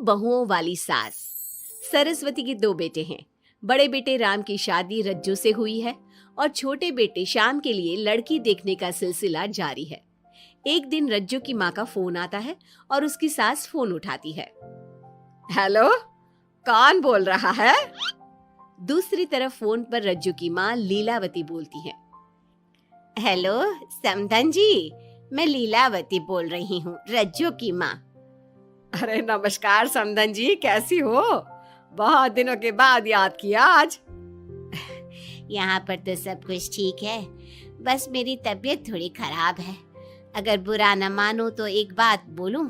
बहुओं वाली सास। सरस्वती के दो बेटे हैं। बड़े बेटे राम की शादी रज्जू से हुई है और छोटे बेटे श्याम के लिए लड़की देखने का सिलसिला जारी है। एक दिन रज्जू की माँ का फोन आता है और उसकी सास फोन उठाती है। हेलो, कौन बोल रहा है? दूसरी तरफ फोन पर रज्जू की माँ लीलावती बोलती है। हेलो समधन जी, मैं लीलावती बोल रही हूँ, रज्जू की माँ। अरे नमस्कार समधन जी, कैसी हो? बहुत दिनों के बाद याद किया आज। यहाँ पर तो सब कुछ ठीक है, बस मेरी तबीयत थोड़ी खराब है। अगर बुरा न मानो तो एक बात बोलूं?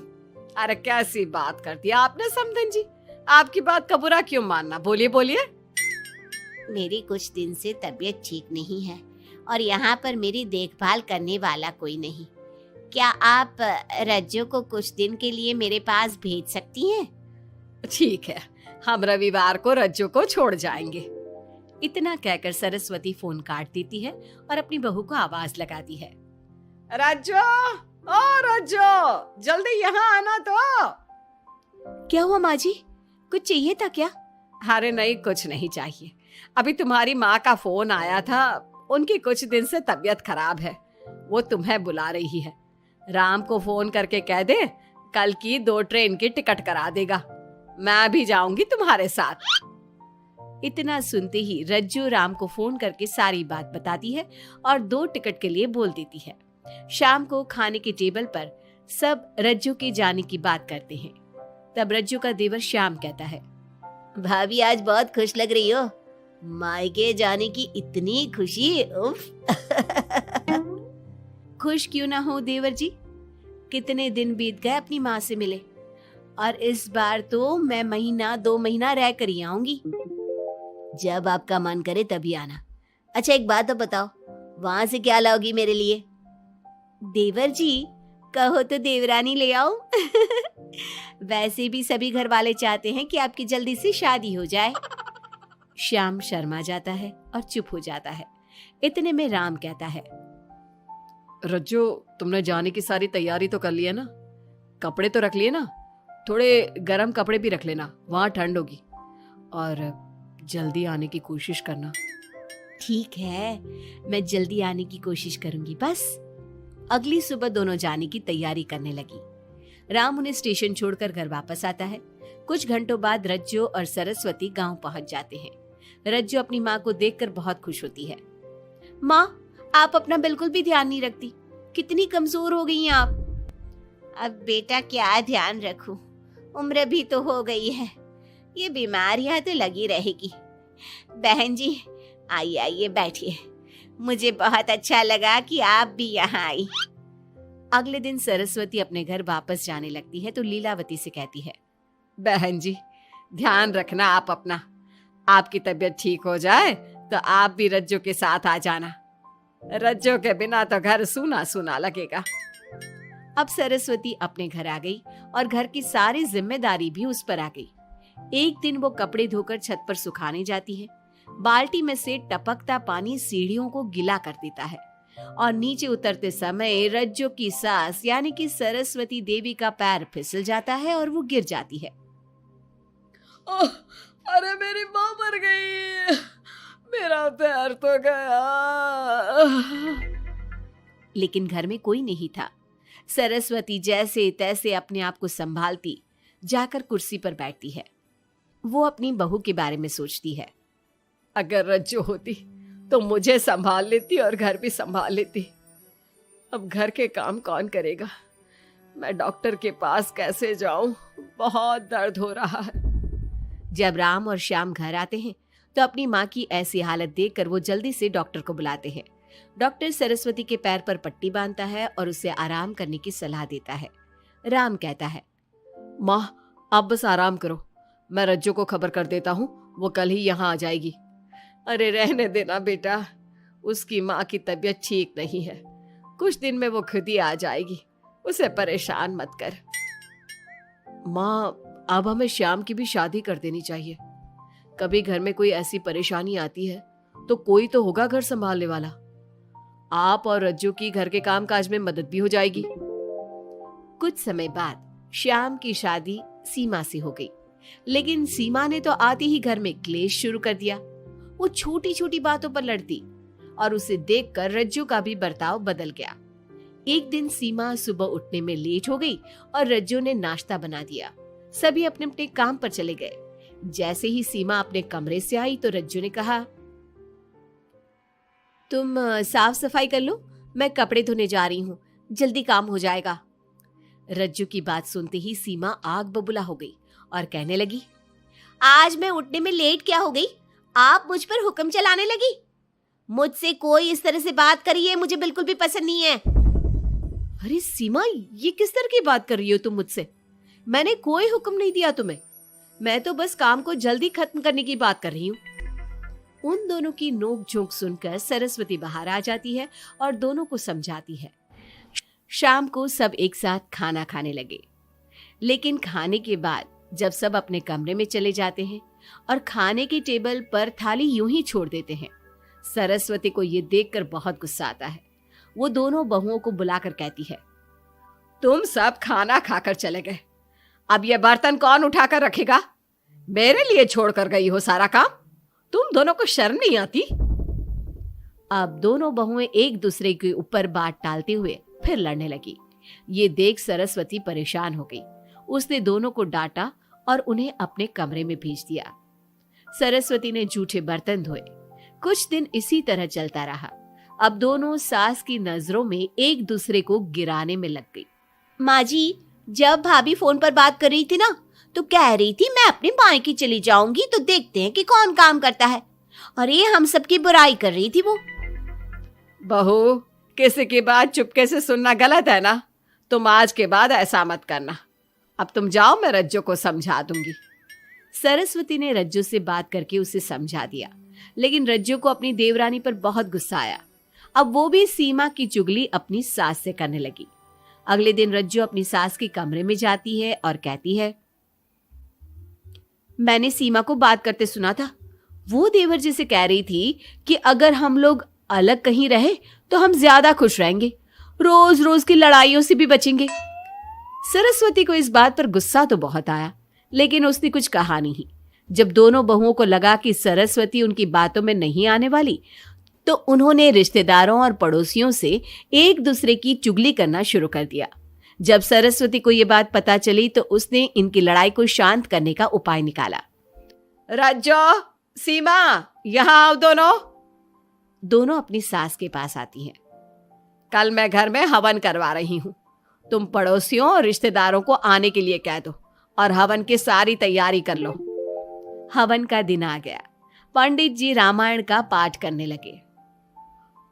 अरे कैसी बात कर दी आपने समधन जी, आपकी बात का बुरा क्यों मानना, बोलिए बोलिए। मेरी कुछ दिन से तबीयत ठीक नहीं है और यहाँ पर मेरी देखभाल करने वाला कोई नहीं। क्या आप रज्जू को कुछ दिन के लिए मेरे पास भेज सकती हैं? ठीक है, हम रविवार को रज्जू को छोड़ जाएंगे। इतना कहकर सरस्वती फोन काट देती है और अपनी बहू को आवाज लगाती है। रज्जू, ओ रज्जू, जल्दी यहाँ आना तो। क्या हुआ माँ जी, कुछ चाहिए था क्या? अरे नहीं, कुछ नहीं चाहिए। अभी तुम्हारी माँ का फोन आया था, उनकी कुछ दिन से तबीयत खराब है, वो तुम्हें बुला रही है। राम को फोन करके कह दे कल की 2 ट्रेन की टिकट करा देगा, मैं भी जाऊंगी तुम्हारे साथ। इतना सुनते ही रज्जू राम को फोन करके सारी बात बताती है और 2 टिकट के लिए बोल देती है। शाम को खाने के टेबल पर सब रज्जू के जाने की बात करते हैं। तब रज्जू का देवर श्याम कहता है, भाभी आज बहुत खुश लग रही हो, मायके जाने की इतनी खुशी, उफ। खुश क्यों ना हो देवर जी, कितने दिन बीत गए अपनी माँ से मिले, और इस बार तो मैं 1-2 महीना रह कर ही आऊंगी। जब आपका मन करे तभी आना। अच्छा एक बात तो बताओ, वहां से क्या लाओगी मेरे लिए? देवर जी, कहो तो देवरानी ले आओ। वैसे भी सभी घर वाले चाहते हैं कि आपकी जल्दी से शादी हो जाए। श्याम शर्मा जाता है और चुप हो जाता है। इतने में राम कहता है, रज्जू, तुमने जाने की सारी तैयारी तो कर ली है ना? कपड़े तो रख लिए ना? थोड़े गर्म कपड़े भी रख लेना, वहां ठंड होगी, और जल्दी आने की कोशिश करना। ठीक है, मैं जल्दी आने की कोशिश करूंगी बस। अगली सुबह दोनों जाने की तैयारी करने लगी। राम उन्हें स्टेशन छोड़कर घर वापस आता है। कुछ घंटों बाद रज्जू और सरस्वती गांव पहुंच जाते हैं। रज्जू अपनी माँ को देखकर बहुत खुश होती है। माँ, आप अपना बिल्कुल भी ध्यान नहीं रखती, कितनी कमजोर हो गई हैं आप। अब बेटा क्या ध्यान रखूं, उम्र भी तो हो गई है, ये बीमारियां तो लगी रहेगी। बहन जी आइए आइए बैठिए, मुझे बहुत अच्छा लगा कि आप भी यहाँ आई। अगले दिन सरस्वती अपने घर वापस जाने लगती है तो लीलावती से कहती है, बहन जी ध्यान रखना आप अपना, आपकी तबीयत ठीक हो जाए तो आप भी रज्जू के साथ आ जाना, रज्जू के बिना तो घर सूना सूना लगेगा। अब सरस्वती अपने घर आ गई और घर की सारी जिम्मेदारी भी उस पर आ गई। एक दिन वो कपड़े धोकर छत पर सुखाने जाती है। बाल्टी में से टपकता पानी सीढ़ियों को गीला कर देता है और नीचे उतरते समय रज्जू की सास यानी कि सरस्वती देवी का पैर फिसल जाता है और वो गिर जाती है। ओह, अरे मेरी माँ मर गई, मेरा पैर तो गया। लेकिन घर में कोई नहीं था। सरस्वती जैसे तैसे अपने आप को संभालती जाकर कुर्सी पर बैठती है। वो अपनी बहू के बारे में सोचती है, अगर रज्जू होती तो मुझे संभाल लेती और घर भी संभाल लेती। अब घर के काम कौन करेगा, मैं डॉक्टर के पास कैसे जाऊं, बहुत दर्द हो रहा है। जब राम और श्याम घर आते हैं तो अपनी माँ की ऐसी हालत देखकर वो जल्दी से डॉक्टर को बुलाते हैं। डॉक्टर सरस्वती के पैर पर पट्टी बांधता है और उसे आराम करने की सलाह देता है। राम कहता है, माँ आप बस आराम करो, मैं रज्जू को खबर कर देता हूँ, वो कल ही यहाँ आ जाएगी। अरे रहने देना बेटा, उसकी माँ की तबीयत ठीक नहीं है, कुछ दिन में वो खुद ही आ जाएगी, उसे परेशान मत कर। माँ अब हमें श्याम की भी शादी कर देनी चाहिए, कभी घर में कोई ऐसी परेशानी आती है तो कोई तो होगा घर संभालने वाला। आप और रज्जू की घर के काम काज में मदद भी हो जाएगी। कुछ समय बाद श्याम की शादी सीमा से हो गई। लेकिन सीमा ने तो आते ही घर में क्लेश शुरू कर दिया। वो छोटी छोटी बातों पर लड़ती और उसे देखकर रज्जू का भी बर्ताव बदल गया। एक दिन सीमा सुबह उठने में लेट हो गई और रज्जू ने नाश्ता बना दिया। सभी अपने अपने काम पर चले गए। जैसे ही सीमा अपने कमरे से आई तो रज्जू ने कहा, तुम साफ सफाई कर लो, मैं कपड़े धोने जा रही हूँ, जल्दी काम हो जाएगा। रज्जू की बात सुनते ही सीमा आग बबूला हो गई और कहने लगी, आज मैं उठने में लेट क्या हो गई? आप मुझ पर हुक्म चलाने लगी। मुझसे कोई इस तरह से बात करी है मुझे बिल्कुल भी पसंद नहीं है। अरे सीमा, ये किस तरह की बात कर रही हो तुम मुझसे? मैंने कोई हुक्म नहीं दिया तुम्हें। मैं तो बस काम को जल्दी खत्म करने की बात कर रही हूँ। उन दोनों की नोक झोंक सुनकर सरस्वती बाहर आ जाती है और दोनों को समझाती है। शाम को सब एक साथ खाना खाने लगे। लेकिन खाने के बाद जब सब अपने कमरे में चले जाते हैं और खाने की टेबल पर थाली यूं ही छोड़ देते हैं, सरस्वती को ये देखकर बहुत गुस्सा आता है। वो दोनों बहुओं को बुलाकर कहती है, तुम सब खाना खाकर चले गए, अब ये बर्तन कौन उठाकर रखेगा? मेरे लिए छोड़कर गई हो सारा काम। तुम दोनों को शर्म नहीं आती? अब दोनों बहुएं एक दूसरे के ऊपर बात टालते हुए फिर लड़ने लगी। ये देख सरस्वती परेशान हो गई। उसने दोनों को डांटा और उन्हें अपने कमरे में भेज दिया। सरस्वती ने जूठे बर्तन धोए। कुछ दिन इसी तरह चलता रहा। अब दोनों सास की नजरों में एक दूसरे को गिराने में लग गई। माँ जी, जब भाभी फोन पर बात कर रही थी ना, तो कह रही थी मैं अपने मायके चली जाऊंगी तो देखते हैं कि कौन काम करता है, और ये हम सबकी बुराई कर रही थी वो। बहू, किसी की बात चुपके से सुनना गलत है ना? तुम आज के बाद ऐसा मत करना। अब तुम जाओ, मैं रज्जू को समझा दूंगी। सरस्वती ने रज्जू से बात करके उसे समझा दिया, लेकिन रज्जू को अपनी देवरानी पर बहुत गुस्सा आया। अब वो भी सीमा की चुगली अपनी सास से करने लगी। अगले दिन रज्जू अपनी सास के कमरे में जाती है और कहती है, मैंने सीमा को बात करते सुना था। वो देवर जी से कह रही थी कि अगर हम लोग अलग कहीं रहे तो हम ज्यादा खुश रहेंगे, रोज रोज की लड़ाइयों से भी बचेंगे। सरस्वती को इस बात पर गुस्सा तो बहुत आया, लेकिन उसने कुछ कहा नहीं। जब दोनों बहुओं को लगा कि सरस्वती उनकी बातों में नहीं आने वाली, तो उन्होंने रिश्तेदारों और पड़ोसियों से एक दूसरे की चुगली करना शुरू कर दिया। जब सरस्वती को ये बात पता चली तो उसने इनकी लड़ाई को शांत करने का उपाय निकाला। रज्जो, सीमा, यहाँ आओ दोनों। दोनों अपनी सास के पास आती हैं। कल मैं घर में हवन करवा रही हूँ, तुम पड़ोसियों और रिश्तेदारों को आने के लिए कह दो और हवन की सारी तैयारी कर लो। हवन का दिन आ गया। पंडित जी रामायण का पाठ करने लगे।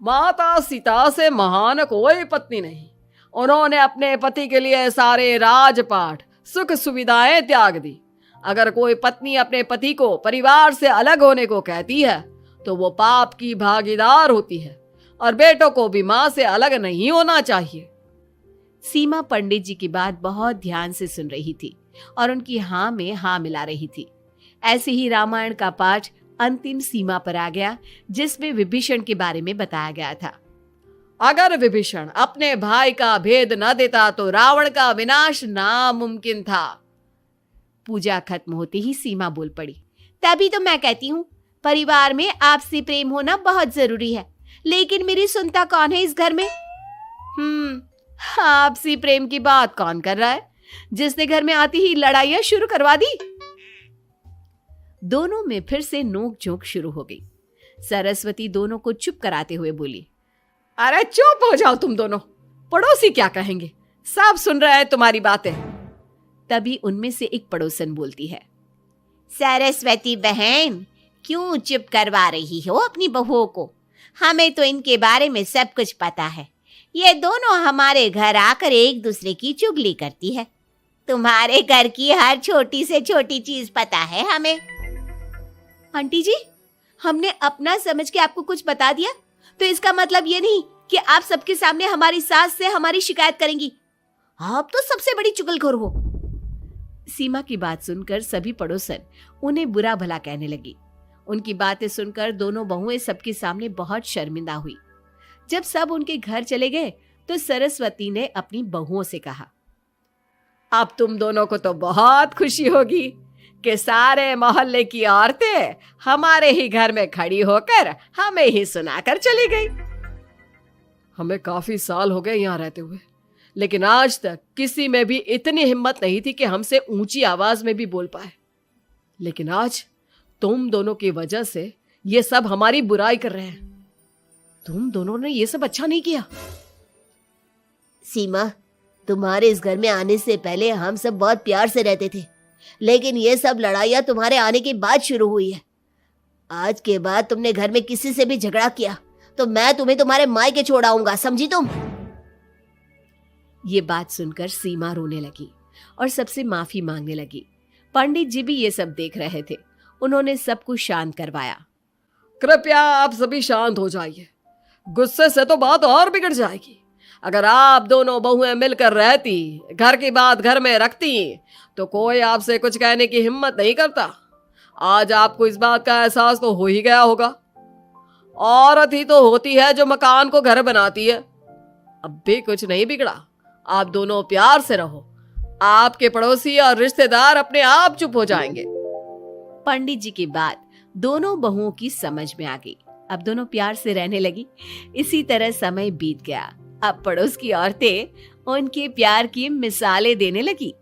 माता सीता से महान कोई पत्नी नहीं, उन्होंने अपने पति के लिए सारे राजपाट सुख सुविधाएं त्याग दी। अगर कोई पत्नी अपने पति को परिवार से अलग होने को कहती है तो वो पाप की भागीदार होती है, और बेटों को भी मां से अलग नहीं होना चाहिए। सीमा पंडित जी की बात बहुत ध्यान से सुन रही थी और उनकी हाँ में हाँ मिला रही थी। ऐसे ही रामायण का पाठ अंतिम सीमा पर आ गया, जिसमें विभीषण के बारे में बताया गया था। अगर विभीषण अपने भाई का भेद न देता तो रावण का विनाश नामुमकिन था। पूजा खत्म होते ही सीमा बोल पड़ी, तभी तो मैं कहती हूँ परिवार में आपसी प्रेम होना बहुत जरूरी है, लेकिन मेरी सुनता कौन है इस घर में? आपसी प्रेम की बात कौन कर रहा है, जिसने घर में आती ही लड़ाइयां शुरू करवा दी? दोनों में फिर से नोक झोंक शुरू हो गई। सरस्वती दोनों को चुप कराते हुए बोली, अरे चुप हो जाओ तुम दोनों, पड़ोसी क्या कहेंगे, सब सुन रहे हैं तुम्हारी बातें। तभी उनमें से एक पड़ोसन बोलती है, सरस्वती बहन, क्यों चुप करवा रही हो अपनी बहुओं को? हमें तो इनके बारे में सब कुछ पता है। ये दोनों हमारे घर आकर एक दूसरे की चुगली करती है। तुम्हारे घर की हर छोटी से छोटी चीज पता है हमें। आंटी जी, हमने अपना समझ के आपको कुछ बता दिया तो इसका मतलब ये नहीं कि आप सबके सामने हमारी सास से हमारी शिकायत करेंगी। आप तो सबसे बड़ी चुगलखोर हो। सीमा की बात सुनकर सभी पड़ोसन उन्हें बुरा भला कहने लगी। उनकी बातें सुनकर दोनों बहुएं सबके सामने बहुत शर्मिंदा हुई। जब सब उनके घर चले गए तो सरस्वती ने अपनी बहुओं से कहा, अब तुम दोनों को तो बहुत खुशी होगी कि सारे मोहल्ले की औरतें हमारे ही घर में खड़ी होकर हमें ही सुनाकर चली गई। हमें काफी साल हो गए यहाँ रहते हुए, लेकिन आज तक किसी में भी इतनी हिम्मत नहीं थी कि हमसे ऊंची आवाज में भी बोल पाए। लेकिन आज तुम दोनों की वजह से ये सब हमारी बुराई कर रहे हैं। तुम दोनों ने ये सब अच्छा नहीं किया। सीमा, तुम्हारे इस घर में आने से पहले हम सब बहुत प्यार से रहते थे, लेकिन ये सब लड़ाइयाँ तुम्हारे आने के बाद शुरू हुई है। आज के बाद तुमने घर में किसी से भी झगड़ा किया तो मैं तुम्हें तुम्हारे मायके छोड़ाऊंगा, समझी तुम? ये बात सुनकर सीमा रोने लगी और सबसे माफी मांगने लगी। पंडित जी भी ये सब देख रहे थे। उन्होंने सबको शांत करवाया। कृपया आप सभी शांत हो जाइए, गुस्से से तो बात और बिगड़ जाएगी। अगर आप दोनों बहुएं मिलकर रहती, घर की बात घर में रखती, तो कोई आपसे कुछ कहने की हिम्मत नहीं करता। आज आपको इस बात का एहसास तो हो ही गया होगा। औरत ही तो होती है जो मकान को घर बनाती है। अब भी कुछ नहीं बिगड़ा, आप दोनों प्यार से रहो। आपके पड़ोसी और रिश्तेदार अपने आप चुप हो जाएंगे। पंडित जी की बात दोनों बहुओं की समझ में आ गई। अब दोनों प्यार से रहने लगी। इसी तरह समय बीत गया। अब पड़ोस की औरतें उनके प्यार की मिसालें देने लगी।